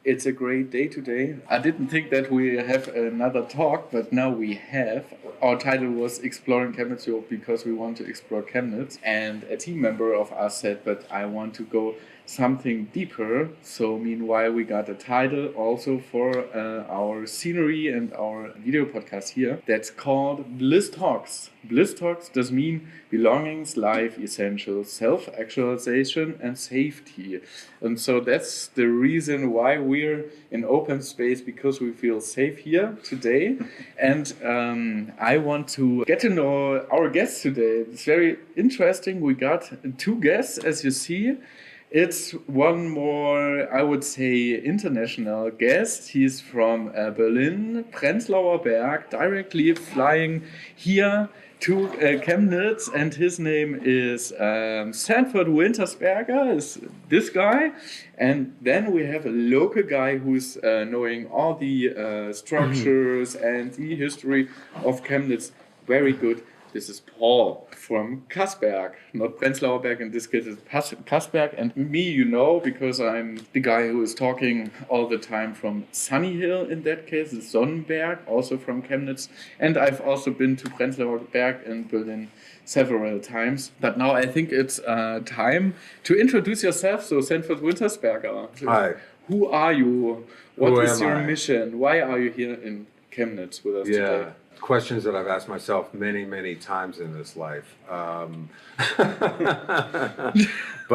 It's a great day today. I didn't think that we have another talk, but now we have. Our title was Exploring Chemnitz because we want to explore Chemnitz. And a team member of us said, but I want to go something deeper. So meanwhile, we got a title also for our scenery and our video podcast here that's called BLYSS Talks. BLYSS Talks does mean belongings, life essentials, self-actualization and safety. And so that's the reason why we're in open space, because we feel safe here today. And I want to get to know our guests today. It's very interesting. We got two guests, as you see. It's one more, I would say, international guest. He's from Berlin, Prenzlauer Berg, directly flying here to Chemnitz, and his name is Sanford Wintersberger, is this guy. And then we have a local guy who's knowing all the structures and the history of Chemnitz very good. This is Paul from Kassberg, not Prenzlauer Berg, in this case it's Kassberg. And me, you know, because I'm the guy who is talking all the time from Sunny Hill, in that case, it's Sonnenberg, also from Chemnitz. And I've also been to Prenzlauer Berg in Berlin several times. But now I think it's time to introduce yourself. So, Sanford Wintersberger. Hi. Who are you? What is your mission? Why are you here in Chemnitz with us today? Questions that I've asked myself many, many times in this life. But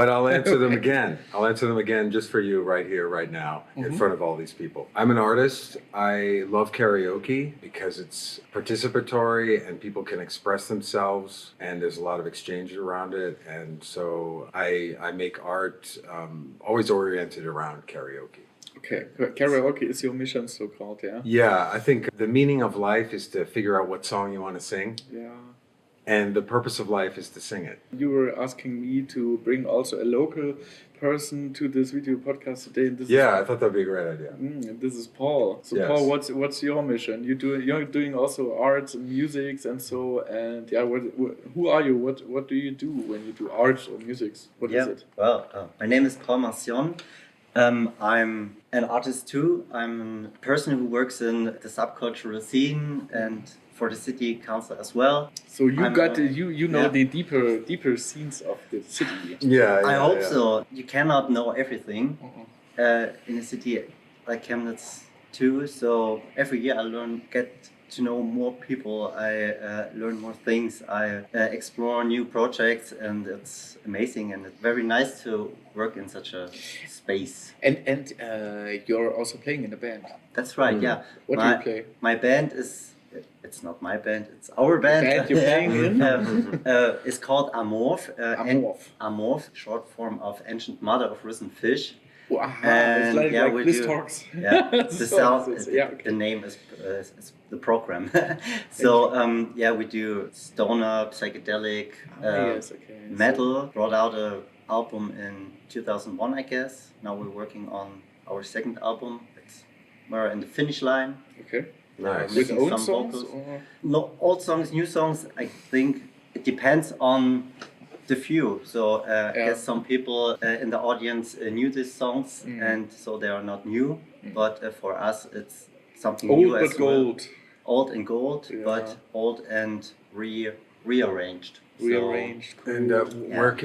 I'll answer them again. I'll answer them again just for you right here, right now, in front of all these people. I'm an artist. I love karaoke because it's participatory and people can express themselves and there's a lot of exchange around it. And so I make art always oriented around karaoke. Okay, karaoke is your mission, so-called, yeah? Yeah, I think the meaning of life is to figure out what song you want to sing. Yeah. And the purpose of life is to sing it. You were asking me to bring also a local person to this video podcast today. And this I thought that'd be a great idea. This is Paul. So yes. Paul, what's your mission? You're doing also arts and music and so, and yeah, who are you? What do you do when you do arts or music? What is it? Well, my name is Paul Marcion. I'm an artist too. I'm a person who works in the subcultural scene and for the city council as well. So you know the deeper scenes of the city. I hope so. You cannot know everything in a city like Chemnitz too. So every year I get to know more people. I learn more things. I explore new projects, and it's amazing and it's very nice to work in such a space. And you're also playing in a band. That's right. Yeah. What do you play? My band is. It's not my band. It's our band. The band you're playing in? It's called Amorph. Amorph, short form of Ancient Mother of Risen Fish. Wow, it's like BLYSS Talks. Yeah, the name is the program. So we do stoner, psychedelic, metal. Brought out an album in 2001, I guess. Now we're working on our second album. We're in the finish line. Okay. Nice. With old songs? No, old songs, new songs. I think it depends on the few. So I guess some people in the audience knew these songs, and so they are not new. But for us, it's something new as well. Gold. Old and gold, but old and rearranged. Rearranged. So, and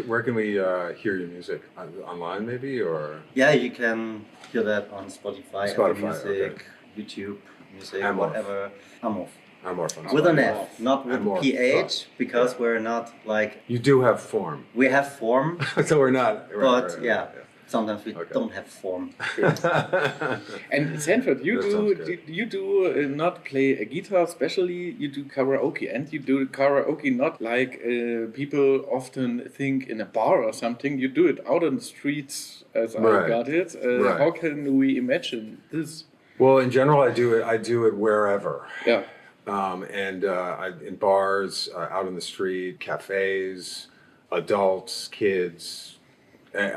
where can we hear your music? Online, maybe, or? Yeah, you can hear that on Spotify, Apple Music, YouTube. Music, whatever. Amorph. With an F, not with PH, because we're not like... You do have form. We have form. So we're not... But sometimes we don't have form. And Sanford, you do not play a guitar, especially you do karaoke, and you do karaoke not like people often think in a bar or something. You do it out on the streets, as I got it. How can we imagine this? Well, in general, I do it wherever. Yeah. In bars, out in the street, cafes, adults, kids,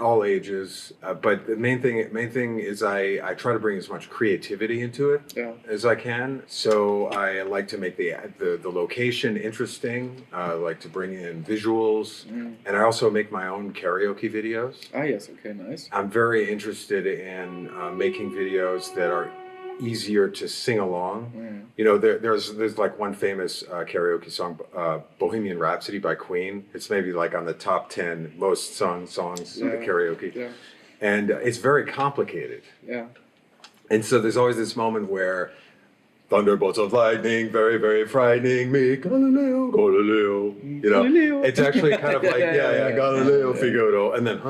all ages. But the main thing is I try to bring as much creativity into it as I can. So I like to make the location interesting. I like to bring in visuals, and I also make my own karaoke videos. Ah, yes. Okay, nice. I'm very interested in making videos that are easier to sing along. You know, there's like one famous karaoke song, Bohemian Rhapsody by Queen. It's maybe like on the top 10 most sung songs in the karaoke. Yeah. And it's very complicated. Yeah. And so there's always this moment where thunderbolts of lightning, very, very frightening me, Galileo, Galileo. You know, Galileo. It's actually kind of like, Galileo, Figaro. And then,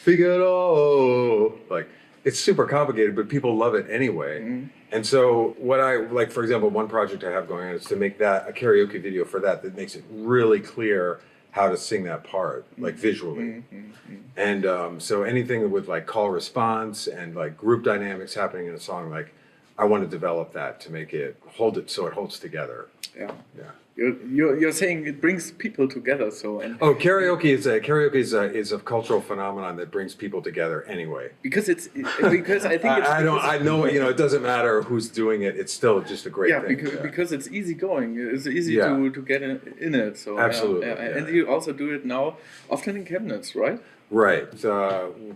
Figaro. Like, it's super complicated, but people love it anyway. And so what I like, for example, one project I have going on is to make that a karaoke video for that makes it really clear how to sing that part, like visually. And so anything with like call response and like group dynamics happening in a song, like I want to develop that to make it hold it so it holds together. Yeah. You're saying it brings people together. So karaoke is a cultural phenomenon that brings people together anyway. Because I think I know it doesn't matter who's doing it. It's still just a great thing. Because it's easy going. It's easy to get in it. So absolutely. And you also do it now often in Chemnitz, right? Right.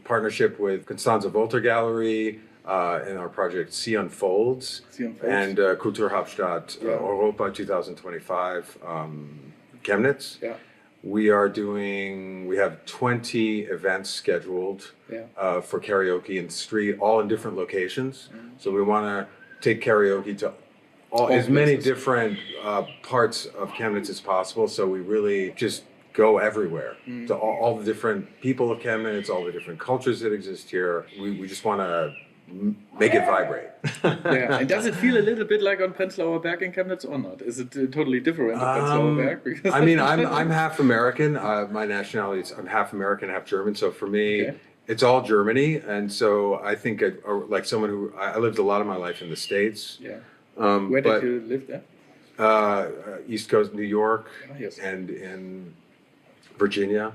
Partnership with Constanze Volter Gallery. In our project See Unfolds and Kulturhauptstadt Europa 2025 Chemnitz. Yeah. We have 20 events scheduled for karaoke in the street, all in different locations. So we want to take karaoke to as many different parts of Chemnitz as possible. So we really just go everywhere to all the different people of Chemnitz, all the different cultures that exist here. We just want to make it vibrate. And does it feel a little bit like on Prenzlauer Berg in Chemnitz or not? Is it totally different on Prenzlauer Berg? Because I mean, I'm half American. My nationality is I'm half American, half German. So for me, it's all Germany. And so I think like someone who I lived a lot of my life in the States. Yeah. Where did you live there? East Coast, New York, and in Virginia.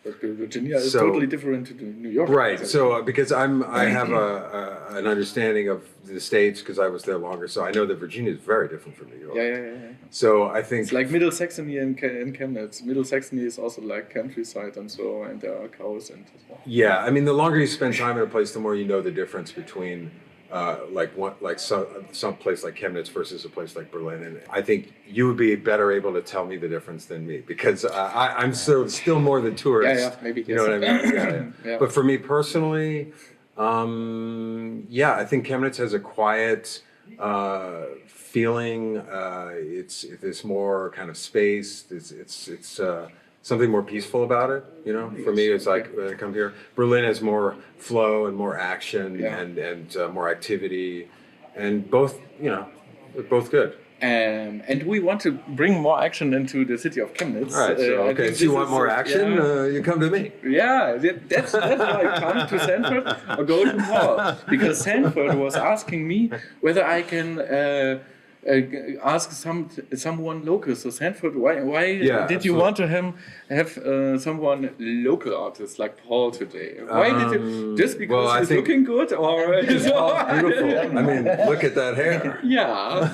But Virginia is totally different to New York. Right. So because I have an understanding of the States because I was there longer, so I know that Virginia is very different from New York. Yeah. So I think it's like Middle Saxony in Chemnitz. Middle Saxony is also like countryside and so, and there are cows and so on. Yeah, I mean, the longer you spend time in a place, the more you know the difference between some place like Chemnitz versus a place like Berlin, and I think you would be better able to tell me the difference than me because I'm still more the tourist. Yeah, maybe. You know what I mean? Yeah. But for me personally, I think Chemnitz has a quiet feeling. There's more kind of space. It's something more peaceful about it, you know. For me, it's like when I come here, Berlin has more flow and more action and more activity, and both, they're both good. And we want to bring more action into the city of Chemnitz. All right, so you want more action? You come to me. Yeah, that's why I come to Sanford or go to Paul, because Sanford was asking me whether I can ask someone local. So Sanford, why did you want to have someone local artist like Paul today? Why did you just because he's looking good or he's beautiful? I mean, look at that hair. Yeah,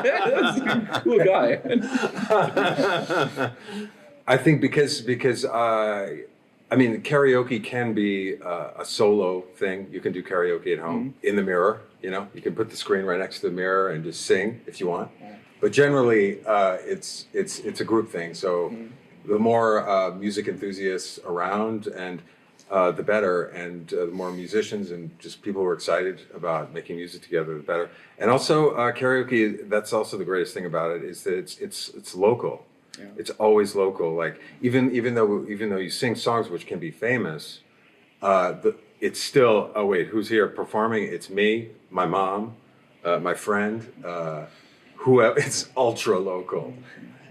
that's a cool guy. I think because I mean, karaoke can be a solo thing. You can do karaoke at home in the mirror. You know, you can put the screen right next to the mirror and just sing if you want. But generally, it's a group thing. So the more music enthusiasts around, and the better. And the more musicians and just people who are excited about making music together, the better. And also karaoke. That's also the greatest thing about it is that it's local. Yeah. It's always local. Like even though you sing songs which can be famous, it's still who's here performing? It's me, my mom, my friend, whoever. It's ultra local.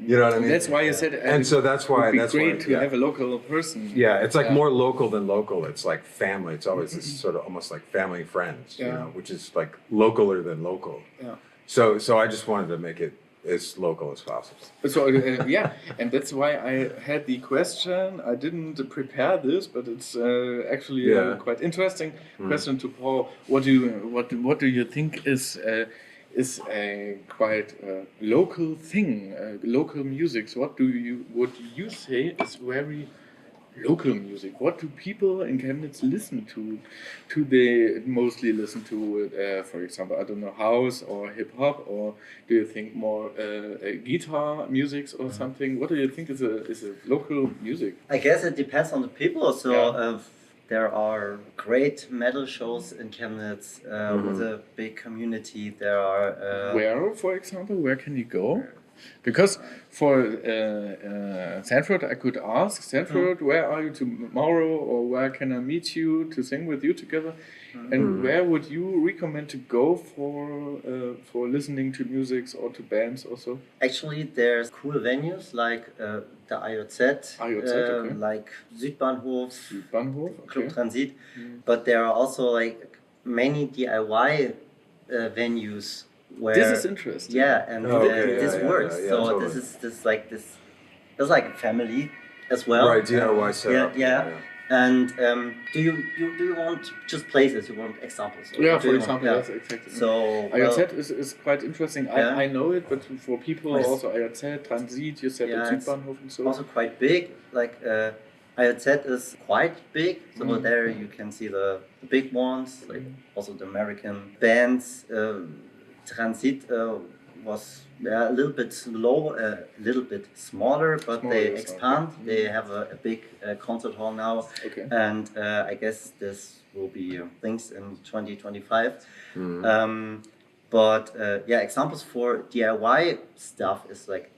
You know what I mean? That's why you said. And so that's why it's great to have a local person. Yeah, it's like more local than local. It's like family. It's always this sort of almost like family and friends. You know, which is like localer than local. Yeah. So I just wanted to make it as local as possible. So yeah, and that's why I had the question. I didn't prepare this, but it's actually a quite interesting question to Paul. What do you think is a quite local thing, local music? So what would you say is very local music? What do people in Chemnitz listen to? Do they mostly listen to, for example, I don't know, house or hip hop, or do you think more guitar music or something? What do you think is a local music? I guess it depends on the people. So there are great metal shows in Chemnitz with a big community. There are where, for example, where can you go? Because for Sanford, I could ask Sanford, where are you tomorrow, or where can I meet you to sing with you together? And where would you recommend to go for listening to music or to bands also? Actually, there's cool venues like the IOZ, okay. like Südbahnhof, Südbahnhof, Club okay. Transit, but there are also like many DIY venues. Where, this is interesting. Yeah, and this works. So totally. this it's like a family as well. Right, DIY setup. Yeah. And do you want just places? You want examples? Yeah, for example, yes, exactly. So IOZ is quite interesting. I know it, but for people also IOZ, Transit, you said at Südbahnhof and so. Also quite big. Like IOZ is quite big. So there you can see the big ones, like also the American bands. Transit was a little bit a little bit smaller, but they expand. They have a big concert hall now, and I guess this will be things in 2025. But examples for DIY stuff is like,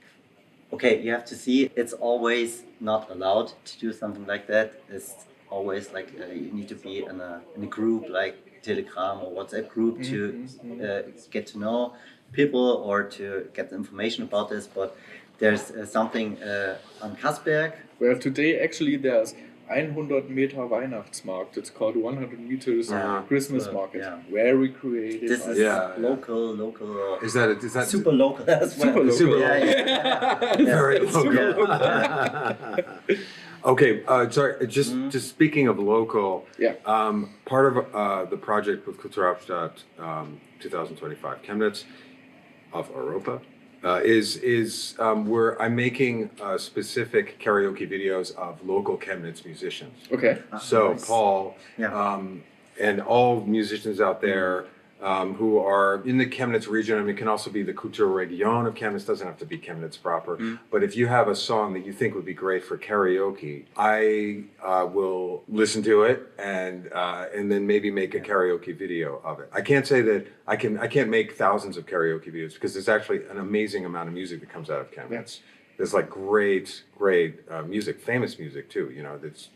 okay, you have to see it's always not allowed to do something like that. It's always like you need to be in a group like Telegram or WhatsApp group to get to know people or to get the information about this. But there's something on Kasberg. Where today actually there's 100-meter Weihnachtsmarkt. It's called 100 meters Christmas market. Yeah. Very creative. This is local. Is that super local as well? Super local. Yeah. Very local. Okay, sorry. Just speaking of local, part of the project with Kulturhauptstadt 2025 Chemnitz of Europa is where I'm making specific karaoke videos of local Chemnitz musicians. Okay. So nice. Paul and all musicians out there. Who are in the Chemnitz region. I mean, it can also be the Kulturregion of Chemnitz, doesn't have to be Chemnitz proper. But if you have a song that you think would be great for karaoke, I will listen to it and then maybe make a karaoke video of it. I can't say that I can't make thousands of karaoke videos because there's actually an amazing amount of music that comes out of Chemnitz. There's like great music, famous music too, you know. That's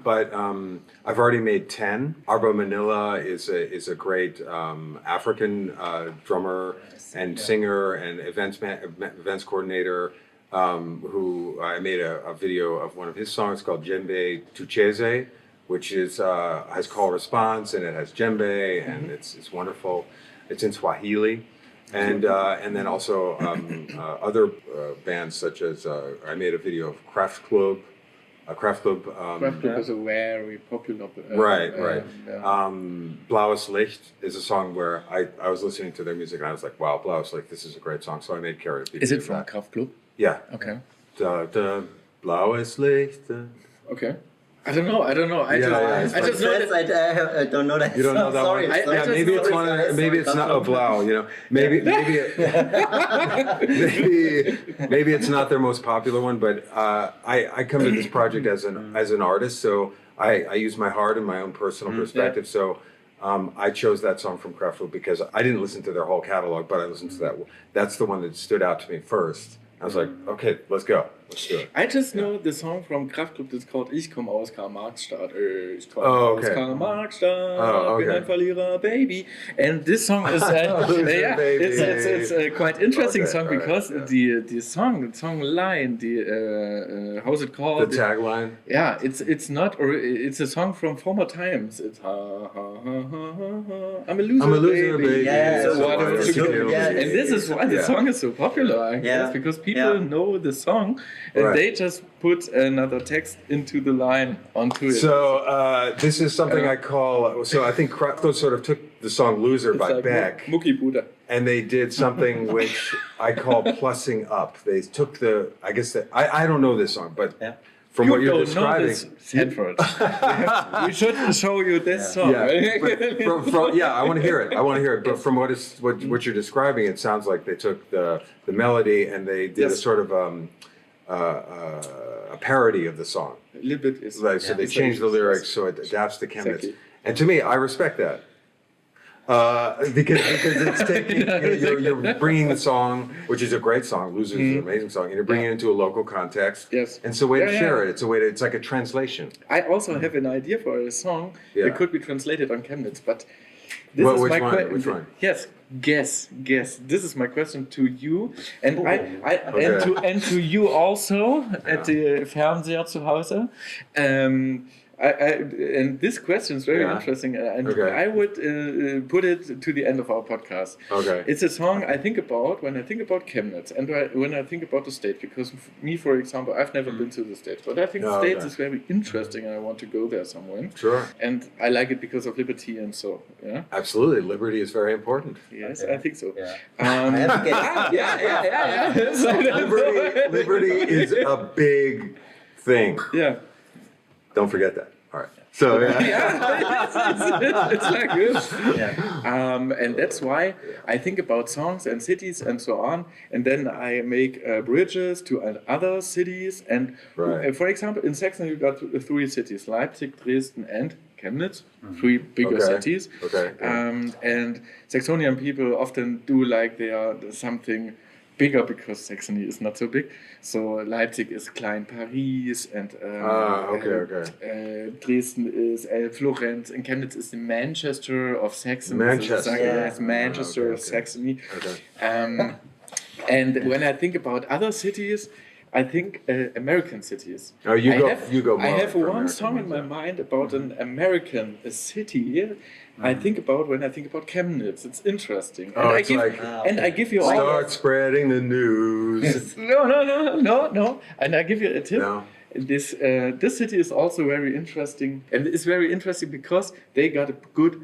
but I've already made 10. Arba Manila is a great African drummer and singer and events coordinator who I made a video of one of his songs called Djembe Tucheze, which is has call response and it has djembe and it's wonderful. It's in Swahili. And then also other bands such as I made a video of Kraft Club. Kraft Club is a very popular. Right. Blaues Licht is a song where I was listening to their music and I was like, wow, Blaues Licht, this is a great song. So I made karaoke. Is it from Kraft Club? Yeah. Okay. Blaues Licht. Okay. I don't know. I just know that. I don't know that. You don't know that sorry, one? sorry. Maybe it's one. Maybe it's not a Blau. You know, maybe it's not their most popular one. But I come to this project as an artist, so I use my heart and my own personal perspective. So I chose that song from Kraftwerk because I didn't listen to their whole catalog, but I listened to that. That's the one that stood out to me first. I was like, okay, let's go. Let's do it. I just know the song from Kraftklub that's called Ich komme aus Karl-Marx-Stadt. Ich komme Oh, aus okay. Karl-Marx-Stadt, Oh, bin okay. ein Verlierer, baby. And this song is Loser, baby. it's a quite interesting Okay, song all right, because yeah. the song line, how's it called? The tagline. Yeah, it's not, or it's a song from former times. It's ha ha ha ha ha ha. I'm a loser, baby. Yeah, So so why don't you so- go? yeah, And this is why the Yeah. song is so popular, I guess, Yeah. because people Yeah. know the song and Right. they just put another text into the line onto it. So this is something I call. So I think Kraftklub sort of took the song "Loser" It's by like Beck, Mucki Bruder. and they did something which I call plussing up. They took the. I guess that I don't know this song, but Yeah. from You what you're don't describing. know this, Sanford. We should show you this song. Yeah, but I want to hear it. I want to hear it. But from what you're describing, it sounds like they took the melody and they did a Yes. sort of a parody of the song. A little bit is Like, so they it's changed the like- lyrics so it adapts to Chemnitz. Exactly. And to me, I respect that. Because it's taking, you're bringing the song, which is a great song, Losers is an amazing song, and you're bringing it into a local context. Yes. And it's a way to Yeah, share yeah. it. It's like a translation. I also have an idea for a song Yeah. that could be translated on Chemnitz, but this Well, is which my one? question. Which one? Yes, guess. This is my question to you, and Okay. and to you also at the Fernseher zu Hause. And this question is very Yeah. interesting, and Okay. I would put it to the end of our podcast. Okay. It's a song I think about when I think about Chemnitz and when I think about the state. Because me, for example, I've never been to the States, but I think the Oh, States okay. is very interesting, and I want to go there somewhere. Sure. And I like it because of liberty and so. Yeah. Absolutely. Liberty is very important. Yes, Okay. I think so. Yeah. Um, I have to get- yeah. Liberty is a big thing. Yeah. Don't forget that. All right. So, yeah. It's like this. Yeah. And that's why I think about songs and cities and so on, and then I make bridges to other cities. And Right. for example, in Saxony you got three cities: Leipzig, Dresden, and Chemnitz. Three bigger Okay. cities. Okay. And Saxonian people often do like they are something bigger because Saxony is not so big. So Leipzig is Klein Paris, and Dresden is Florenz, and Chemnitz is the Manchester of Saxony. Manchester. So it's Manchester Okay, of Saxony. Okay. And when I think about other cities, I think American cities. Oh, you go I more have for one American song in my ones, mind about an American city. I think about when I think about Chemnitz. It's interesting. And Oh, I it's give, like- and I give you all. Start spreading the news. No. And I give you a tip. No. This city is also very interesting, and it's very interesting because they got a good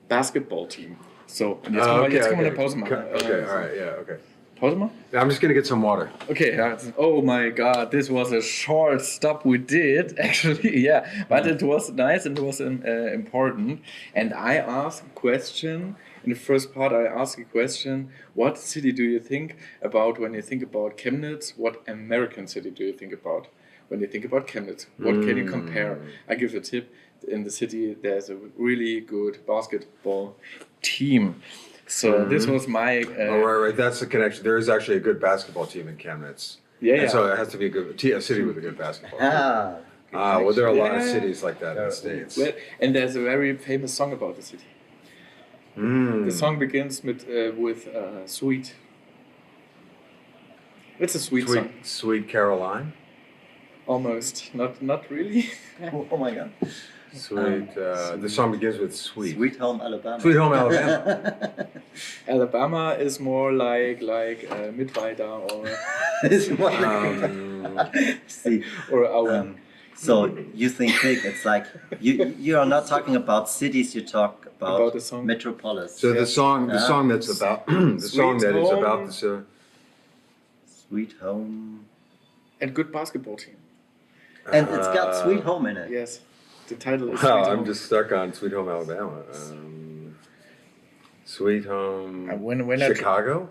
basketball team. So jetzt können wir eine Pause machen. Okay, all right, yeah, okay. Pause mal? I'm just gonna get some water. Okay, oh my god, this was a short stop we did, actually, yeah. But it was nice and it was important. And I asked a question, in the first part I asked a question, what city do you think about when you think about Chemnitz? What American city do you think about when you think about Chemnitz? What can you compare? I give you a tip, in the city there's a really good basketball team. So this was my. Oh, right. That's the connection. There is actually a good basketball team in Chemnitz. Yeah. And so it has to be a city with a good basketball team. Ah. Well, there are a lot of Yeah. cities like that in the States. Well, and there's a very famous song about the city. The song begins with Sweet. It's a sweet song. Sweet Caroline. Almost. Not really. Oh my God. Sweet. The song begins with sweet. Sweet Home Alabama. Sweet Home Alabama. Alabama is more like Mittweida It's more See, or our. so you think big. It's like you are not talking about cities. You talk About about the song. metropolis. So the song Yeah. that's about the song that is Home. about this. Sweet Home. And good basketball team. And it's got Sweet Home in it. Yes. The title is Wow, Sweet I'm Home. just stuck on Sweet Home Alabama. Sweet Home. When I- Chicago.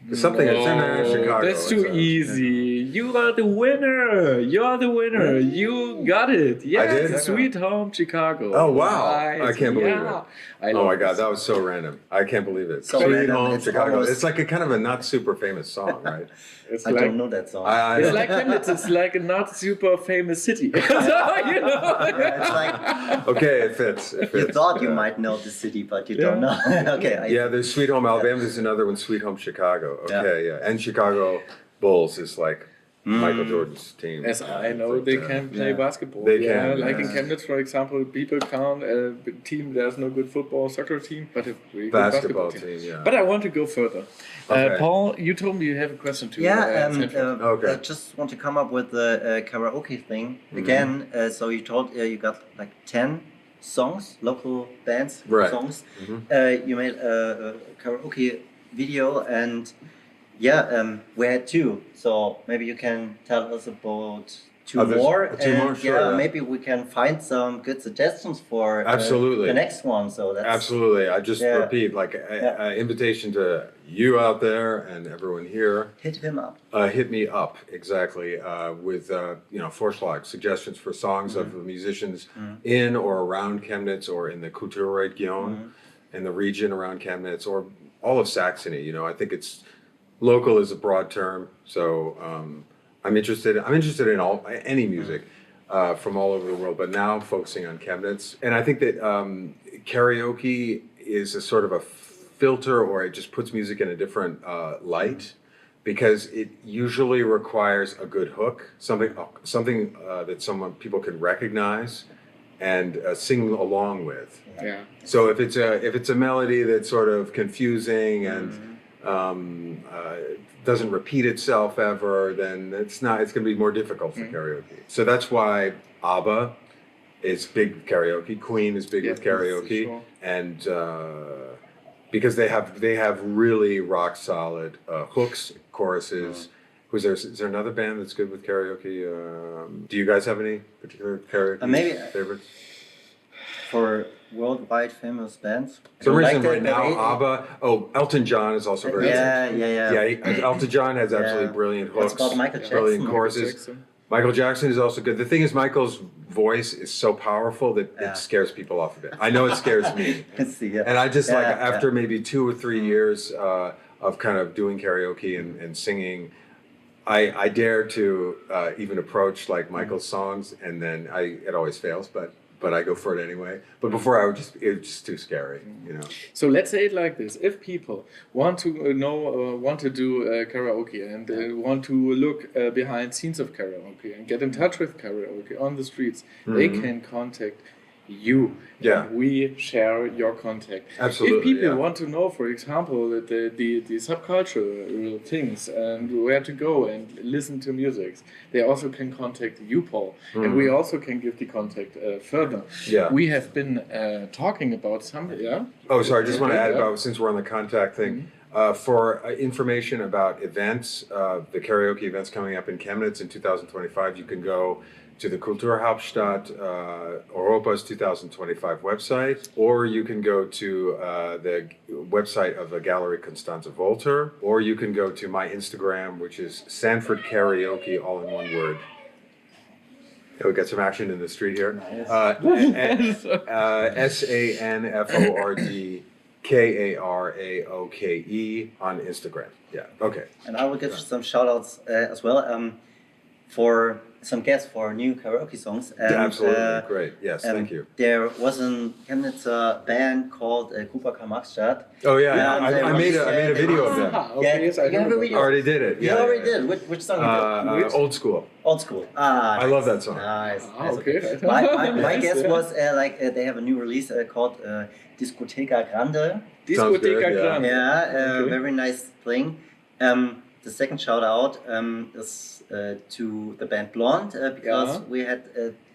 There's something that's in there. Chicago. That's too easy. you are the winner. You're the winner. You got it. Yes, I did? Sweet Home Chicago. Oh, wow. Right. I can't believe Yeah. it. I Oh love my God, this. that was so random. I can't believe it. So Sweet random, Home it's Chicago. almost- It's like a kind of a not super famous song, right? It's I like don't know that song. I it's know. like Chemnitz. It's like a not super famous city. So, you know. Yeah, it's like Okay, it fits. It you fits. thought you Yeah. might know the city, but you Yeah. don't know. Okay. Yeah, there's Sweet Home Alabama. There's another one, Sweet Home Chicago. Okay, yeah. And Chicago Bulls is like Michael Jordan's team. As I know, Like they the- can play Yeah. basketball. They yeah, can, like in yeah. Chemnitz, for example, people count a team. There's no good football, soccer team, but a really good Basketball basketball team. team, yeah. But I want to go further. Okay. Paul, you told me you have a question too. Yeah, Sanford. Okay. I just want to come up with the karaoke thing again. So you told you got like 10 songs, local bands Right. songs. Mhm. You made a karaoke video, and yeah, we had two. So maybe you can tell us about two Others- more. two more, and sure, yeah, yeah. maybe we can find some good suggestions for Absolutely. the next one. So that's Absolutely. I just Yeah. repeat, like, Yeah. an invitation to you out there and everyone here. hit him up. Hit me up exactly with Vorschlag, suggestions for songs of Mm-hmm. musicians in or around Chemnitz or in the Kulturregion, Mm-hmm. in the region around Chemnitz or all of Saxony. You know, I think it's local is a broad term, so I'm interested. I'm interested in any music from all over the world, but now focusing on Chemnitz, and I think that karaoke is a sort of a filter, or it just puts music in a different light, because it usually requires a good hook, something that people can recognize and sing along with. Yeah. So if it's a melody that's sort of confusing and doesn't repeat itself ever, then it's going to be more difficult for karaoke. So that's why ABBA is big with karaoke. Queen is big with Yeah, karaoke, sure. and because they have really rock solid hooks, choruses. Is there another band that's good with karaoke? Do you guys have any particular karaoke Maybe- favorites? For worldwide famous bands. For some reason, Like right now, ABBA. Oh, Elton John is also very good. Yeah, Elton John has absolutely Yeah. brilliant What's hooks, about Michael brilliant Jackson? choruses. Jackson. Michael Jackson is also good. The thing is, Michael's voice is so powerful that Yeah. it scares people off a bit. I know it scares me. Let's see, yeah. And I just Yeah, after maybe 2 or 3 years of kind of doing karaoke and singing, I dare to even approach like Michael's songs, and then it always fails, but I go for it anyway. But before it was just too scary, you know. So let's say it like this: if people want to want to do karaoke and want to look behind scenes of karaoke and get in touch with karaoke on the streets, they can contact you. Yeah. And we share your contact. Absolutely, If people yeah. want to know, for example, the subcultural things and where to go and listen to music, they also can contact you, Paul. And we also can give the contact further. Yeah. We have been talking about some, yeah? Oh, sorry. I just want to add Yeah. about, since we're on the contact thing, for information about events, the karaoke events coming up in Chemnitz in 2025, you can go to the Kulturhauptstadt Europa's 2025 website, or you can go to the website of the Gallery Constanze Wolter, or you can go to my Instagram, which is Sanford Karaoke, all in one word. Yeah, we got some action in the street here. SANFORD KARAOKE on Instagram. Yeah. Okay. And I will give some shout outs as well for some guests for new karaoke songs. And, Absolutely. Great. Yes. Thank you. There was in Chemnitz a band called Grupa Karl-Marx-Stadt. Oh yeah. Yeah, and I made a video of them. Ah, Yeah, okay, yes, I you have remember. a video. Already did it. You Yeah. already did. Which song? you did? Old school. Old School. I love that song. Nice. Ah, nice. okay. My Nice, guess yeah. was they have a new release called Discoteca Grande. Sounds good, Discoteca yeah. Grande. Yeah, Okay. very nice thing. The second shout out is to the band Blonde because Yeah. we had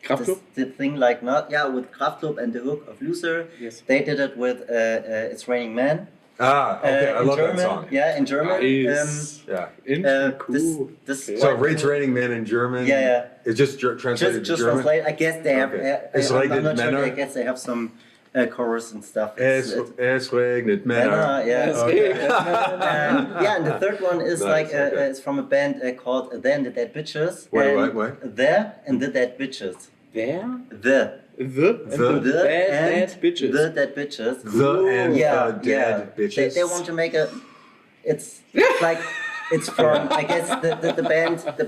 Kraftklub? the thing like with Kraftklub and the hook of Loser. Yes. They did it with It's Raining Men. Okay. I in love German. that song. Yeah, in German. Nice. Yeah. Cool. This Okay. So Rates Raining Men in German. Yeah. It's just translated Just to German. translate. I guess they have. Okay. I'm It's not related sure. Männer? I guess they have some chorus and stuff. Es regnet Männer. Yeah. Okay. And the third one is Nice, okay. it's from a band called There and the Dead Bitches. What? There and the Dead Bitches. There? The Dead Bitches. The Dead Bitches. The and the Dead Bitches. They want to make it's like it's from I guess the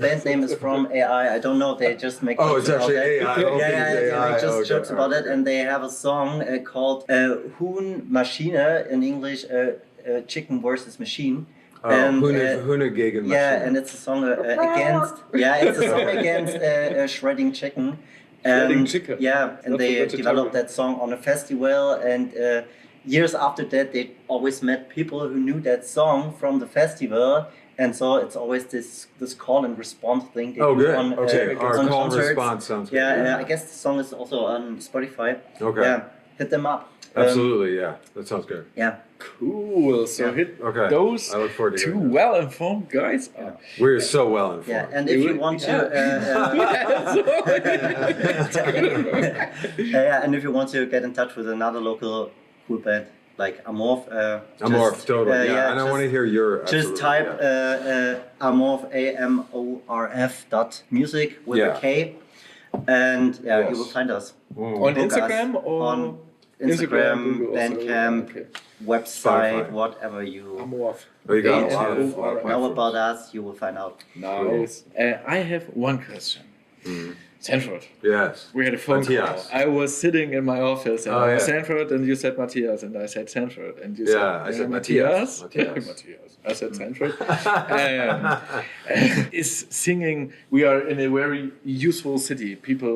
band name is from AI. I don't know. They just make Oh, it's jokes about actually it. AI. Okay, They AI. make just Okay, jokes about it, okay. and they have a song called Hoon Maschine in English, Chicken versus Machine. Oh, And, Hune gegen Maschine. yeah, and it's a song against shredding chicken. Shredding chicken. Yeah, and Not they for vegetarian. developed that song on a festival, and years after that, they always met people who knew that song from the festival, and so it's always this call and response thing. They Oh, do good. on, Okay, our on call and concerts. response sounds good. Yeah, I guess the song is also on Spotify. Okay. Yeah, hit them up. Absolutely, yeah. That sounds good. Yeah. Cool. So Yeah. hit Okay. those I look forward to two hearing that. well-informed guys up. We're so well informed. Yeah, and if you want to, and if you want to get in touch with another local cool band like Amorph, Amorph, totally. Yeah, and I just- want to hear your. Just absolutely, type yeah. Amorph AMORF.music with Yeah. a K, and Yes. you will find us Mm. On Book us Instagram or on Instagram, Google also. Bandcamp, Okay. website, Spotify. whatever you Amorph. Oh, you got a lot Yeah. of know platforms. about us, you will find out. Nice. I have one question. Mm. Sanford, Yes. we had a phone Matthias. call. I was sitting in my office and Oh, yeah. Sanford, and you said Matthias, and I said Sanford, and you Yeah, I said said Matthias. Matthias. Matthias. I said Sanford. Is singing? We are in a very useful city. People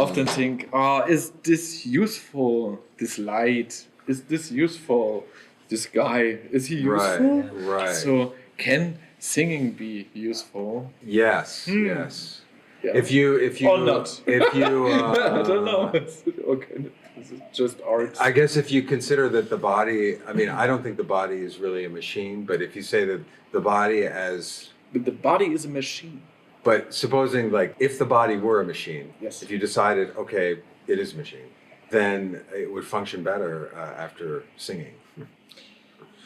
often think, "Oh, is this useful? This light? Is this useful? This guy? Is he useful?" Right. So can singing be useful? Yes. Yes. Yeah. If you Or not. if you I don't know. Okay, this is just art. I guess if you consider that the body, I mean, I don't think the body is really a machine, but if you say that the body as, But the body is a machine. but supposing like if the body were a machine, Yes. if you decided, okay, it is a machine, then it would function better after singing.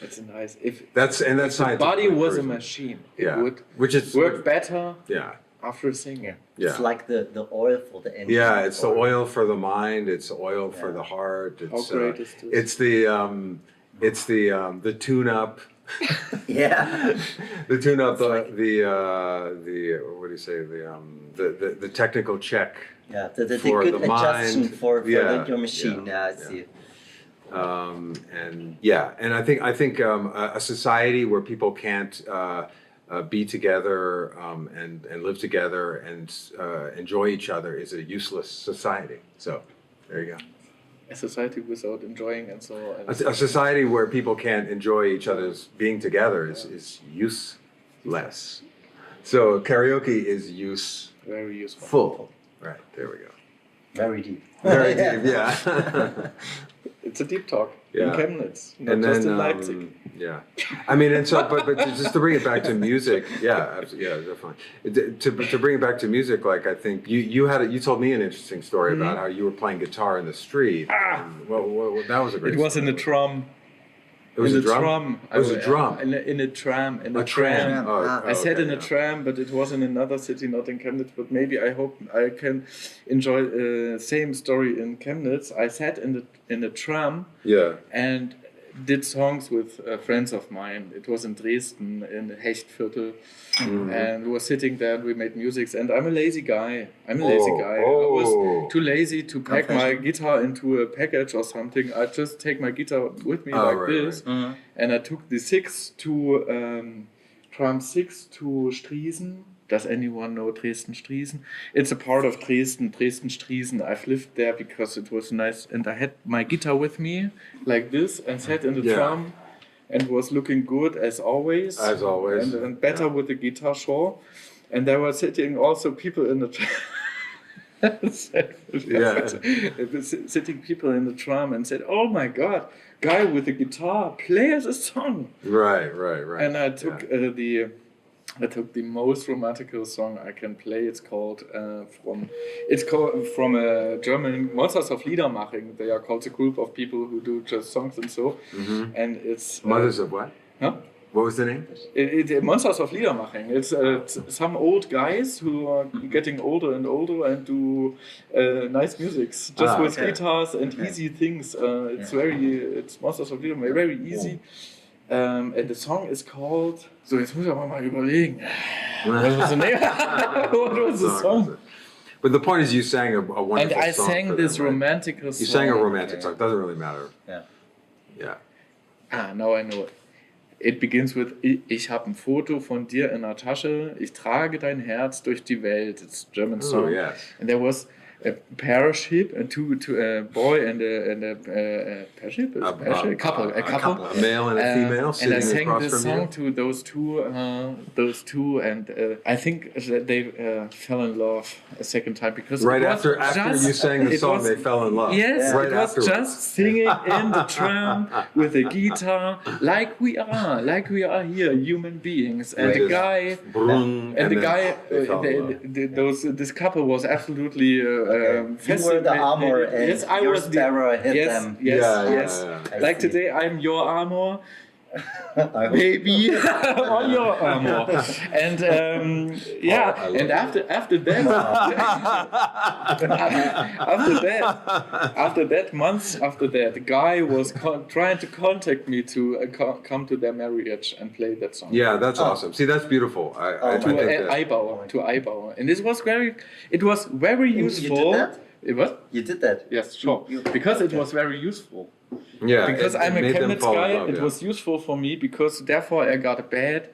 It's a nice. If That's the body scientifically was a proven. machine, it Yeah, would which is work better Yeah, after singing. yeah. It's like the oil for the engine. Yeah, it's the oil for the mind. It's oil for the heart. It's, How great is this? It's the tune-up. Yeah. The tune-up. The like- what do you say? The technical check. Yeah, the For good the adjustment mind. for Yeah, your machine. yeah, Yeah, I see. And I think a society where people can't be together and live together and enjoy each other is a useless society. So there you go. A society without enjoying and so on. A society where people can't enjoy each other's being together is useless. So karaoke is useful. Very useful. Right, there we go. Very deep. Very deep, yeah. It's a deep talk Yeah. in Chemnitz, not And just then, in Leipzig. yeah, I mean, and so, but just to bring it back to music, yeah, yeah, definitely. To bring it back to music, like I think you told me an interesting story about how you were playing guitar in the street. And, well, that was a great. It was in story. a tram. It was in a drum. It was a drum. In a tram. In A tram. Ah. I said okay, in a yeah. tram, but it was in another city, not in Chemnitz. But maybe I hope I can enjoy same story in Chemnitz. I sat in a tram Yeah. and did songs with friends of mine. It was in Dresden, in the Hechtviertel, and we were sitting there and we made music. And I'm a lazy guy. I was too lazy to pack my guitar into a package or something. I just take my guitar with me like right, this, right. and I took the tram 6 to Striesen. Does anyone know Dresden-Striesen? It's a part of Dresden, Dresden-Striesen. I've lived there because it was nice, and I had my guitar with me like this and sat in the Yeah. tram and was looking good as always. As always. And better with the guitar, sure. And there were sitting also people in the tram. Sitting people in the tram and said, "Oh my God, guy with the guitar, play us a song." Right. And I took I took the most romantical song I can play. It's called from a German Monsters of Liedermaching. They are called a group of people who do just songs and so. And it's Mothers of what? Huh? What was the name? Monsters of Liedermaching. It's some old guys who are getting older and older and do nice music, just with guitars and easy things. It's Monsters of Liedermaching, very easy. And the song is called. So jetzt muss ich aber mal überlegen. What was the name? What was the song? But the point is, you sang a wonderful song. And I sang this romantic song. You sang a romantic song. Doesn't really matter. Yeah. Now I know it. It begins with Ich habe ein Foto von dir in der Tasche. Ich trage dein Herz durch die Welt. It's a German song. Oh, yes. And there was a paraship, a boy and a paraship, a couple, a male and a female, and I sang across this from song you. to those two, and I think that they fell in love a second time because right after you sang the song, they fell in love. Yes, right it was afterwards. just singing in the tram with a guitar, like we are here, human beings, and the guy, this couple was absolutely. You were the armor, and yes, I your was sparrow hit them. Yes. Like today, I'm your armor. Maybe on your armor, and and after that, months after that, the guy was trying to contact me to come to their marriage and play that song. Yeah, that's awesome. See, that's beautiful. I think that Eibauer, and it was very useful. You did that? What? You did that? Yes, sure. Because it was very useful. Yeah, because I'm a made them Chemnitz fall in guy, love, it was useful for me because therefore I got a bed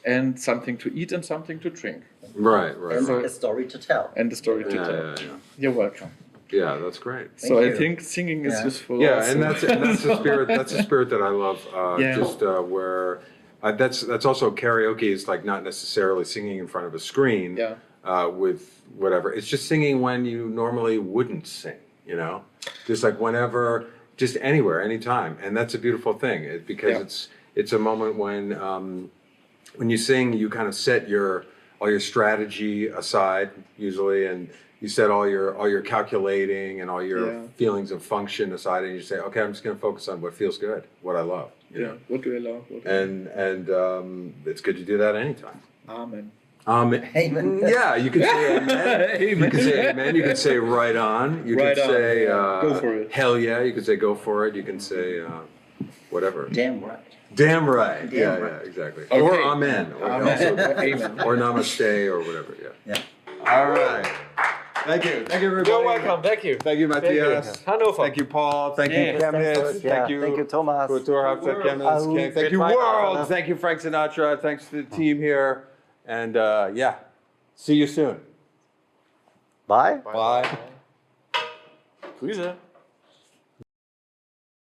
and something to eat and something to drink. Right. And a story to tell. And the story to tell. Yeah. You're welcome. Yeah, that's great. So I think singing is useful. Yeah, also. and that's the spirit. That's the spirit that I love. Where that's also karaoke is like not necessarily singing in front of a screen. With whatever, it's just singing when you normally wouldn't sing. You know, just like whenever. Just anywhere, anytime, and that's a beautiful thing. Because it's a moment when you sing, you kind of set all your strategy aside usually, and you set all your calculating and all your feelings of function aside, and you say, okay, I'm just going to focus on what feels good, what I love. You know? What do I love? And it's good to do that anytime. Amen. Amen. Yeah, you can say amen. Amen. You can say amen. You can say right on. You can say go for it. Hell yeah. You can say go for it. You can say whatever. Damn right. Damn right. Damn Yeah, right. exactly. Okay. Or amen. Or Amen. also, Amen. or namaste or whatever. Yeah. All right. Thank you. Thank you, everybody. You're welcome. Thank you. Thank you, Matthias. Hannover. Thank you, Paul. Thank you, Yes, Chemnitz. Thank you, Thomas. Kulturhauptstadt Chemnitz. Thank you, world. Thank you, Frank Sinatra. Thanks to the team here. And see you soon. Bye. Bye. Grüße.